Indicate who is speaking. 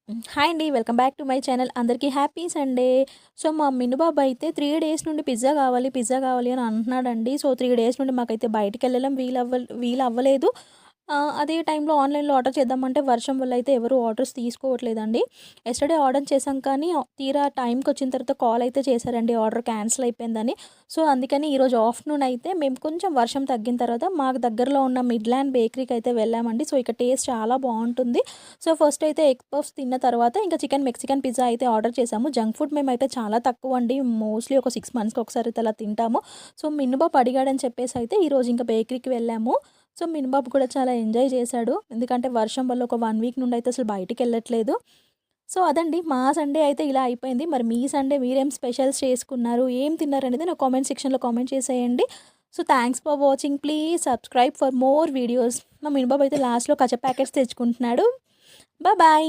Speaker 1: Hi అండి. Welcome back to my channel. అందరికీ happy Sunday. So, మా మిన్నుబాబు అయితే 3 డేస్ నుండి పిజ్జా కావాలి అని అంటున్నాడండి. సో, 3 డేస్ నుండి మాకైతే బయటికెళ్ళడం వీలవ్వలేదు. అదే టైంలో ఆన్‌లైన్‌లో ఆర్డర్ చేద్దామంటే వర్షం వల్ల అయితే ఎవరు ఆర్డర్స్ తీసుకోవట్లేదండి. యెస్టర్‌డే ఆర్డర్ చేశాం కానీ తీరా టైంకొచ్చిన తర్వాత కాల్ అయితే చేశారండి ఆర్డర్ క్యాన్సిల్ అయిపోయిందని. సో, అందుకని ఈరోజు ఆఫ్టర్‌నూన్ అయితే మేము కొంచెం వర్షం తగ్గిన తర్వాత మాకు దగ్గరలో ఉన్న మిడ్‌ల్యాండ్ బేకరీకి అయితే వెళ్ళామండి. సో, ఇక్కడ టేస్ట్ చాలా బావుంటుంది. సో, ఫస్ట్ అయితే ఎగ్ పఫ్స్ తిన్న తర్వాత ఇంకా మెక్సికన్ పిజ్జా అయితే ఆర్డర్ చేశాము. జంక్ ఫుడ్ మేమైతే చాలా తక్కువండి. మోస్ట్‌లీ ఒక 6 మంత్స్‌కి ఒకసారి అయితే అలా తింటాము. సో, మిన్నుబాబు అడిగాడని చెప్పేసి అయితే ఈరోజు ఇంకా బేకరీకి వెళ్ళాము. సో, మినుబాబు కూడా చాలా ఎంజాయ్ చేశాడు. ఎందుకంటే వర్షం వల్ల ఒక 1 వీక్ నుండి అయితే అసలు బయటికెళ్ళట్లేదు. సో, అదండి మా సండే అయితే ఇలా అయిపోయింది. మరి మీ సండే మీరేం స్పెషల్స్ చేసుకున్నారు? ఏం తిన్నారనేది నాకు కామెంట్ సెక్షన్‌లో కామెంట్ చేసేయండి. So, thanks for watching. Please subscribe for more videos. మా మినుబాబు అయితే లాస్ట్‌లో కచ్చ ప్యాకెట్స్ తెచ్చుకుంటున్నాడు. బాయ్.